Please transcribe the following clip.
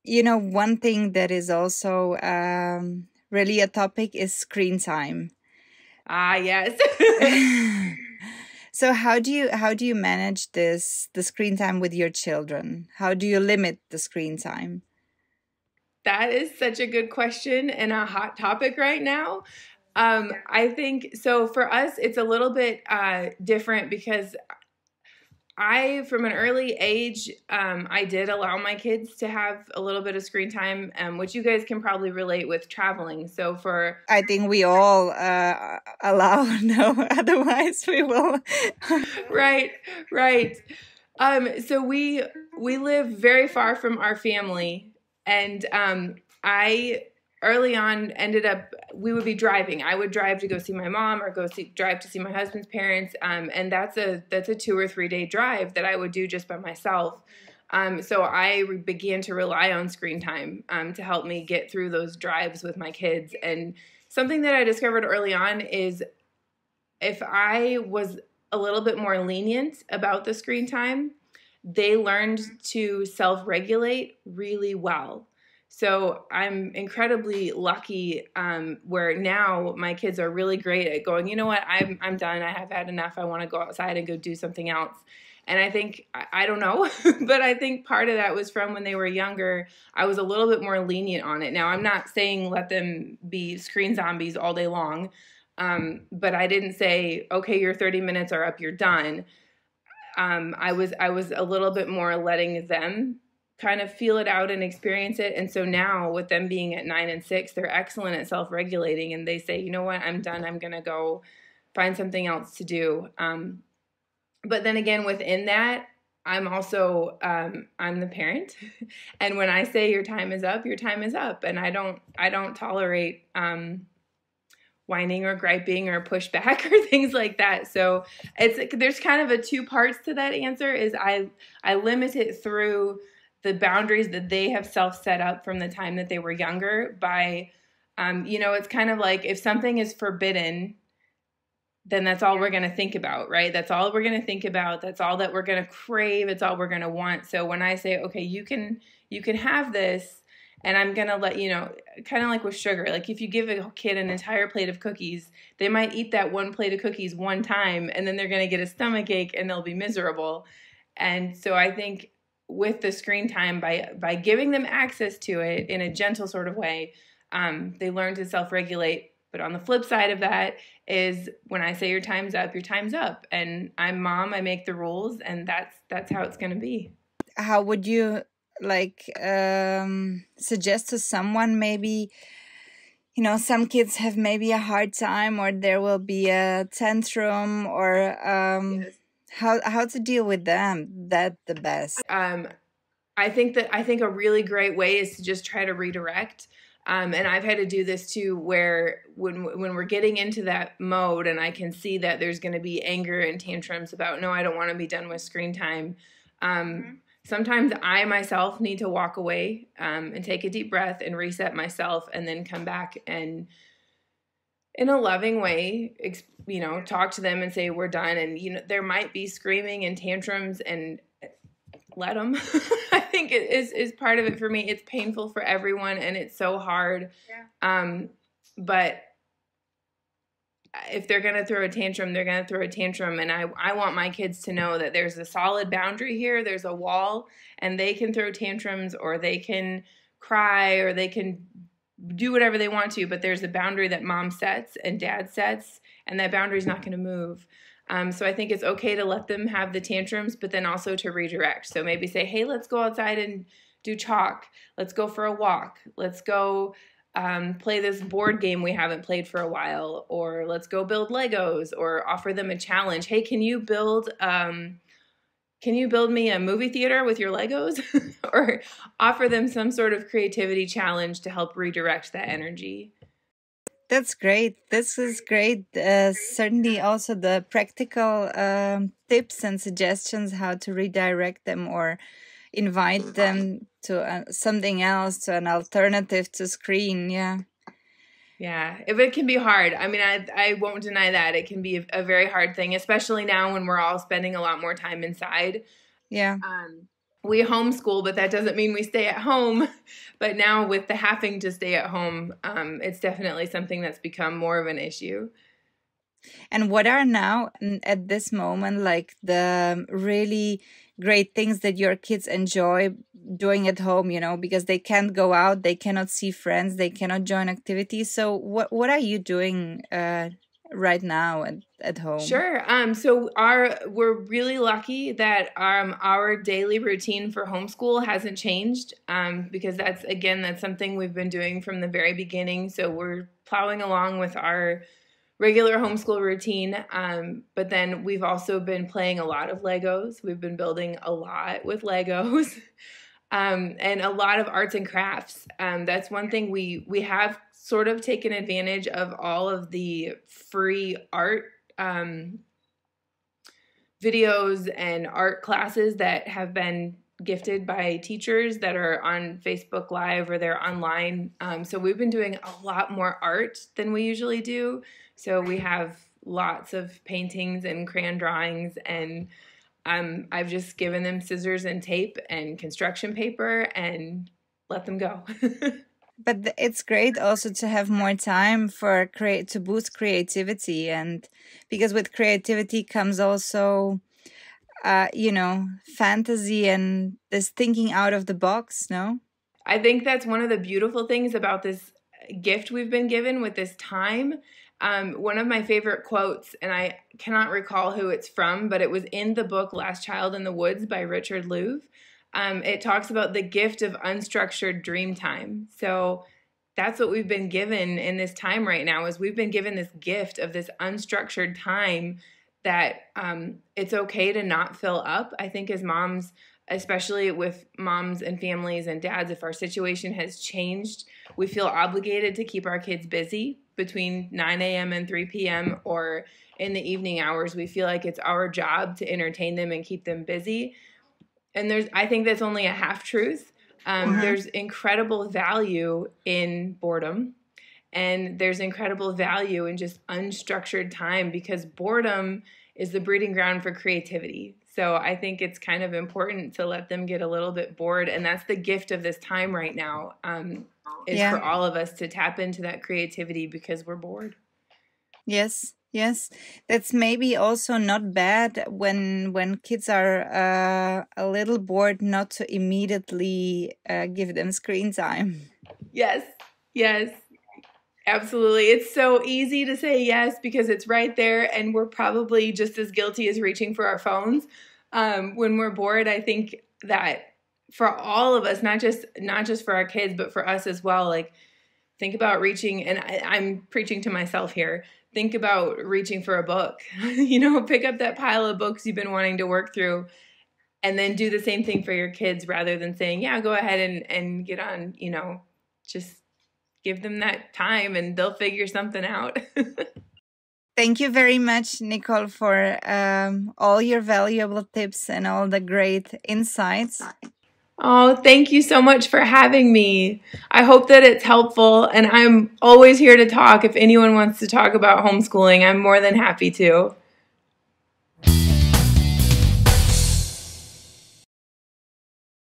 One thing that is also really a topic is screen time. Ah, yes. So how do you manage the screen time with your children? How do you limit the screen time? That is such a good question and a hot topic right now. I think so for us, it's a little bit different because from an early age, I did allow my kids to have a little bit of screen time, which you guys can probably relate with traveling. So I think we all allow no, otherwise we will. right, right. So we live very far from our family, and I early on ended up we would be driving. I would drive to go see my mom or drive to see my husband's parents, and that's a 2 or 3 day drive that I would do just by myself. So I began to rely on screen time to help me get through those drives with my kids. And something that I discovered early on is if I was a little bit more lenient about the screen time, they learned to self-regulate really well. So I'm incredibly lucky where now my kids are really great at going, you know what, I'm done. I have had enough. I want to go outside and go do something else. And I think, I don't know, but I think part of that was from when they were younger. I was a little bit more lenient on it. Now, I'm not saying let them be screen zombies all day long, but I didn't say, okay, your 30 minutes are up, you're done. I was a little bit more letting them kind of feel it out and experience it. And so now with them being at 9 and 6, they're excellent at self-regulating, and they say, you know what, I'm done. I'm going to go find something else to do. But then again, within that, I'm also, I'm the parent. And when I say your time is up, your time is up. And I don't tolerate, whining or griping or pushback or things like that. So there's kind of a two parts to that answer. Is I limit it through the boundaries that they have self set up from the time that they were younger by, it's kind of like if something is forbidden, then that's all we're going to think about, right? That's all we're going to think about. That's all that we're going to crave. It's all we're going to want. So when I say, okay, you can have this, and I'm going to let you know, kind of like with sugar. Like if you give a kid an entire plate of cookies, they might eat that one plate of cookies one time, and then they're going to get a stomach ache and they'll be miserable. And so I think with the screen time, by giving them access to it in a gentle sort of way, they learn to self-regulate. But on the flip side of that is when I say your time's up, your time's up. And I'm mom, I make the rules, and that's how it's going to be. How would you suggest to someone, maybe, some kids have maybe a hard time, or there will be a tantrum, or Yes. how to deal with them that the best? I think a really great way is to just try to redirect. And I've had to do this too, where when we're getting into that mode and I can see that there's going to be anger and tantrums about, no, I don't want to be done with screen time. Sometimes I myself need to walk away and take a deep breath and reset myself, and then come back and in a loving way, talk to them and say, we're done. And, there might be screaming and tantrums, and let them. I think it is part of it for me. It's painful for everyone, and it's so hard. Yeah. But if they're going to throw a tantrum, they're going to throw a tantrum. And I want my kids to know that there's a solid boundary here. There's a wall, and they can throw tantrums, or they can cry, or they can do whatever they want to. But there's a boundary that mom sets and dad sets, and that boundary is not going to move. So I think it's okay to let them have the tantrums, but then also to redirect. So maybe say, hey, let's go outside and do chalk. Let's go for a walk. Let's go play this board game we haven't played for a while, or let's go build Legos, or offer them a challenge. Hey, can you build me a movie theater with your Legos? Or offer them some sort of creativity challenge to help redirect that energy. That's great. This is great. Certainly also the practical tips and suggestions how to redirect them or invite them to something else, to an alternative to screen. Yeah. Yeah, if it can be hard. I mean, I won't deny that. It can be a very hard thing, especially now when we're all spending a lot more time inside. Yeah. we homeschool, but that doesn't mean we stay at home. But now with the having to stay at home, it's definitely something that's become more of an issue. And what are now at this moment like the really great things that your kids enjoy doing at home, you know, because they can't go out, they cannot see friends, they cannot join activities. So what are you doing right now at home? Sure. So we're really lucky that our daily routine for homeschool hasn't changed, because that's something we've been doing from the very beginning. So we're plowing along with our regular homeschool routine. But then we've also been playing a lot of Legos. We've been building a lot with Legos. And a lot of arts and crafts. That's one thing we have sort of taken advantage of all of the free art videos and art classes that have been gifted by teachers that are on Facebook Live or they're online. So we've been doing a lot more art than we usually do. So we have lots of paintings and crayon drawings, and I've just given them scissors and tape and construction paper and let them go. But it's great also to have more time for to boost creativity, and because with creativity comes also, you know, fantasy and this thinking out of the box. No, I think that's one of the beautiful things about this gift we've been given with this time. One of my favorite quotes, and I cannot recall who it's from, but it was in the book Last Child in the Woods by Richard Louv. It talks about the gift of unstructured dream time. So that's what we've been given in this time right now, is we've been given this gift of this unstructured time that it's okay to not fill up. I think as moms, especially with moms and families and dads, if our situation has changed, we feel obligated to keep our kids busy between 9 a.m. and 3 p.m. or in the evening hours. We feel like it's our job to entertain them and keep them busy. And I think that's only a half truth. There's incredible value in boredom, and there's incredible value in just unstructured time, because boredom is the breeding ground for creativity. So I think it's kind of important to let them get a little bit bored, and that's the gift of this time right now, is for all of us to tap into that creativity because we're bored. Yes. Yes, that's maybe also not bad when kids are a little bored, not to immediately give them screen time. Yes, yes, absolutely. It's so easy to say yes because it's right there, and we're probably just as guilty as reaching for our phones when we're bored. I think that for all of us, not just for our kids, but for us as well, like think about reaching, and I'm preaching to myself here. Think about reaching for a book, you know, pick up that pile of books you've been wanting to work through, and then do the same thing for your kids, rather than saying, yeah, go ahead and get on, you know, just give them that time and they'll figure something out. Thank you very much, Nichole, for all your valuable tips and all the great insights. Oh, thank you so much for having me. I hope that it's helpful, and I'm always here to talk. If anyone wants to talk about homeschooling, I'm more than happy to.